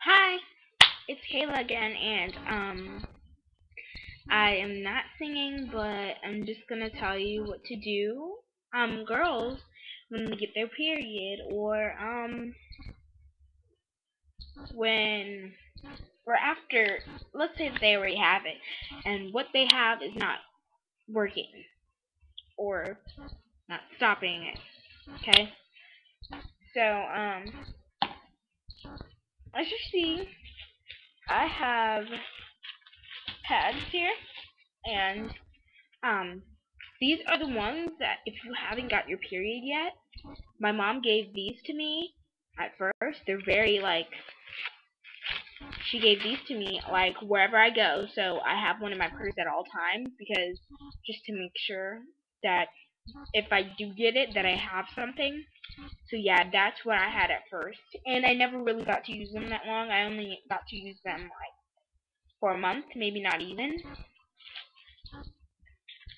Hi, it's Kayla again, and I am not singing, but I'm just gonna tell you what to do. Girls, when they get their period, or when or after, let's say that they already have it, and what they have is not working or not stopping it. Okay, so as you see, I have pads here, and um, these are the ones that if you haven't got your period yet, my mom gave these to me at first. They're very like, she gave these to me like wherever I go, so I have one in my purse at all times, because just to make sure that if I do get it that I have something. So yeah, that's what I had at first, and I never really got to use them that long. I only got to use them like for a month, maybe not even.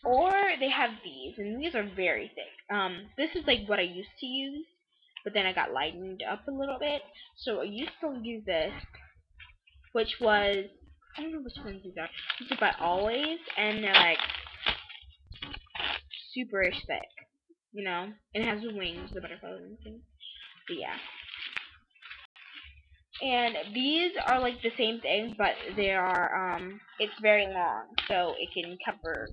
Or they have these, and these are very thick. This is like what I used to use, but then I got lightened up a little bit. So I used to use this, which was, I don't know which ones these are. These are by Always, and they're like super-ish thick, you know. And it has the wings, the butterflies and things. But yeah. And these are like the same thing, but they are it's very long, so it can cover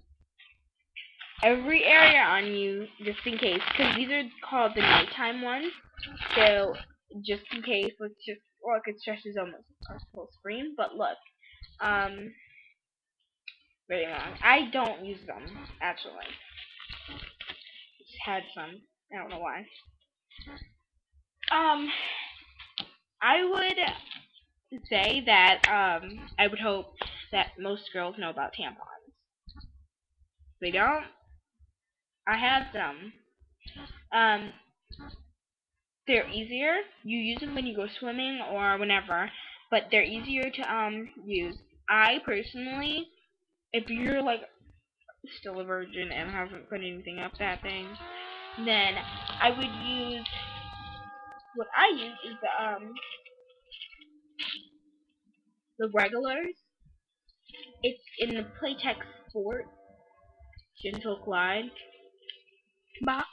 every area on you, just in case, because these are called the nighttime ones. So just in case, let's just look. It stretches almost our full screen, but look, um, very long. I don't use them actually. Just had some. I don't know why. Um, I would say that I would hope that most girls know about tampons. If they don't, I have some. Um, they're easier. You use them when you go swimming or whenever, but they're easier to use. I personally, if you're like still a virgin and haven't put anything up that thing, then I would use, what I use is the regulars. It's in the Playtex Sport Gentle Glide box,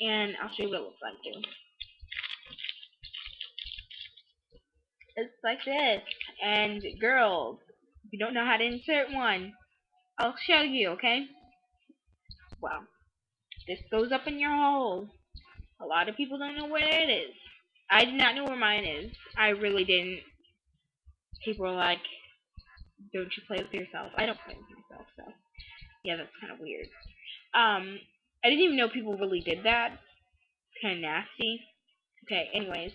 and I'll show you what it looks like too. It's like this. And girls, if you don't know how to insert one, I'll show you, okay? Well, this goes up in your hole. A lot of people don't know where it is. I did not know where mine is. I really didn't. People were like, don't you play with yourself? I don't play with myself, so yeah, that's kind of weird. I didn't even know people really did that. Kind of nasty. Okay, anyways,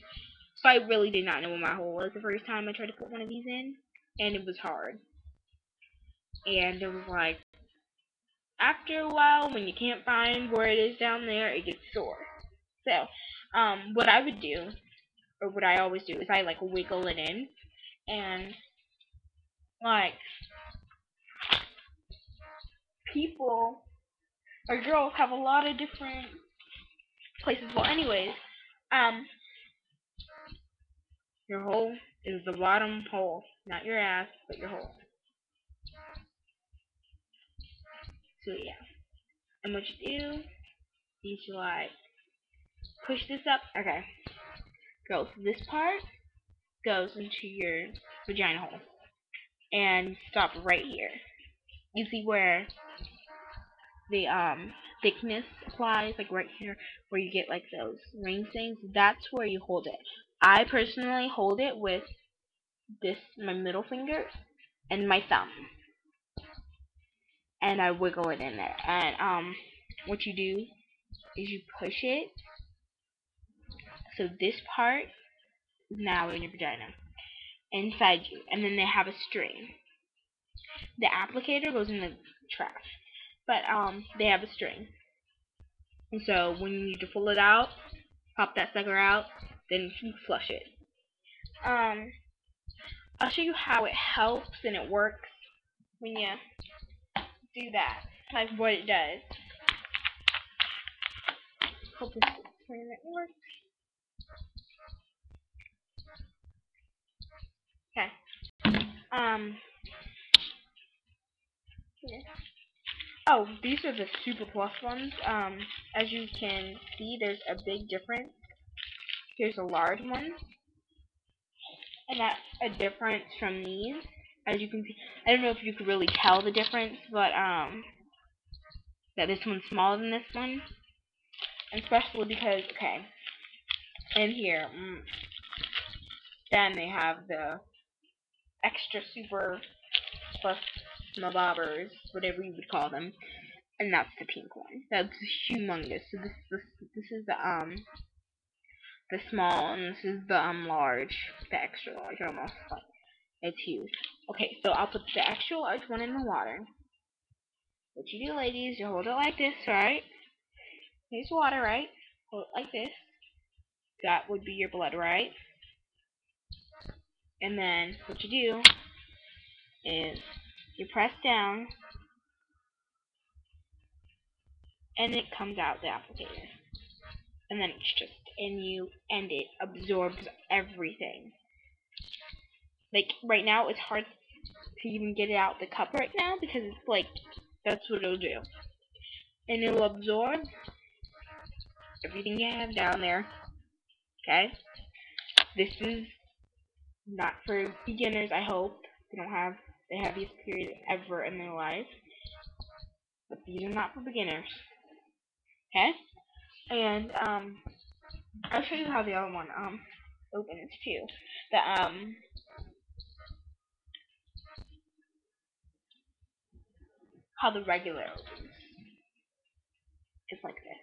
so I really did not know where my hole was the first time I tried to put one of these in, and it was hard. And it was like, after a while, when you can't find where it is down there, it gets sore. So, what I would do, or what I always do, is I like wiggle it in, and like people or girls have a lot of different places. Well, anyways, um, your hole is the bottom hole, not your ass, but your hole. So yeah, and what you do, you like push this up. Okay, girls, this part goes into your vagina hole and stop right here. You see where the thickness applies, like right here where you get like those ring things. That's where you hold it. I personally hold it with this, my middle finger and my thumb, and I wiggle it in there. And what you do is you push it, so this part is now in your vagina inside you, and then they have a string. The applicator goes in the trash, but they have a string, and so when you need to pull it out, pop that sucker out, then you flush it. Um, I'll show you how it helps and it works when you do that, like what it does. Hope this Turn that work. Okay. Here. Oh, these are the Super Plus ones. As you can see, there's a big difference. Here's a large one, and that's a difference from these. As you can see, I don't know if you could really tell the difference, but that this one's smaller than this one, and especially because, okay, in here, then they have the extra super plus mabobbers, whatever you would call them, and that's the pink one. That's humongous. So this is the small, and this is the large, the extra large, almost. Like, it's huge. Okay, so I'll put the extra large one in the water. What you do, ladies, you hold it like this, right? Here's water, right? Hold it like this. That would be your blood, right? And then what you do is you press down, and it comes out the applicator. And then it's just and it absorbs everything. Like right now, it's hard to even get it out the cup right now because it's like that's what it'll do, and it'll absorb everything you have down there. Okay, this is not for beginners. I hope they don't have the heaviest period ever in their life, but these are not for beginners. Okay, and I'll show you how the other one opens too. The how the regular opens is like this,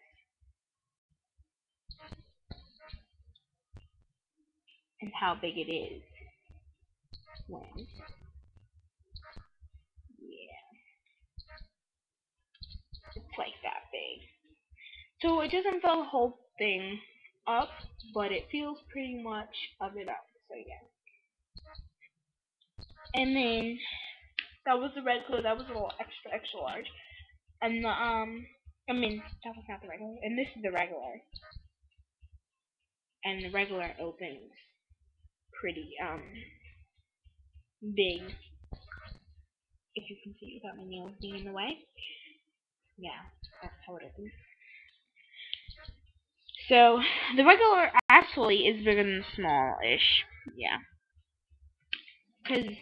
and how big it is when it's like that big. So it doesn't fill the whole thing up, but it fills pretty much of it up. So yeah. And then that was the red color. That was a little extra large. And the I mean that was not the regular. And this is the regular. And the regular opens pretty big. If you can see without my nails being in the way. Yeah, that's how it opens. So the regular actually is bigger than the small-ish. Yeah. Because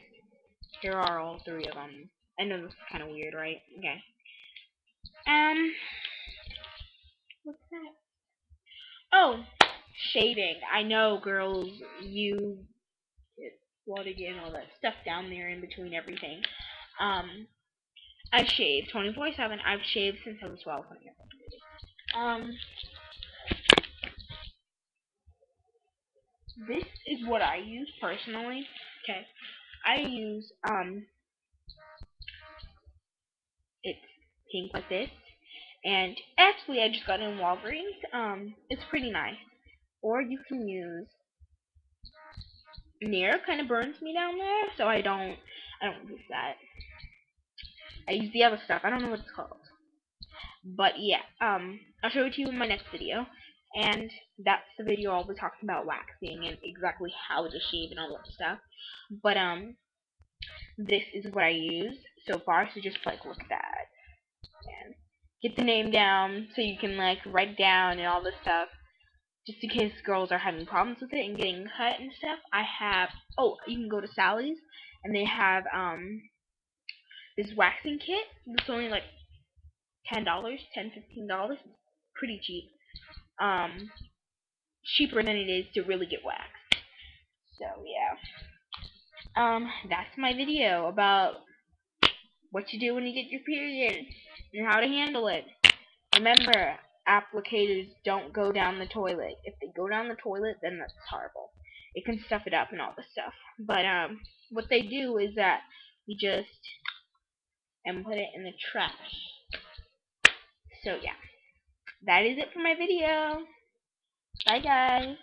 there are all three of them. I know this is kind of weird, right? Okay. What's that? Oh, shaving. I know, girls, you get flooded in all that stuff down there in between everything. I've shaved 24/7. I've shaved since I was 12. Um, this is what I use personally. Okay, I use it's pink like this, and actually I just got it in Walgreens. It's pretty nice. Or you can use Nair. Kind of burns me down there, so I don't use that. I use the other stuff. I don't know what it's called. But yeah, I'll show it to you in my next video. And that's the video I'll be talking about waxing and exactly how to shave and all that stuff. But this is what I use so far. So just like look at that and get the name down so you can like write down and all this stuff. Just in case girls are having problems with it and getting cut and stuff, I have. Oh, you can go to Sally's and they have this waxing kit. It's only like $10, $15. Pretty cheap. Cheaper than it is to really get waxed. So yeah. That's my video about what you do when you get your period and how to handle it. Remember, applicators don't go down the toilet. If they go down the toilet, then that's horrible. It can stuff it up and all this stuff. But what they do is that you just and put it in the trash. So yeah, that is it for my video. Bye guys.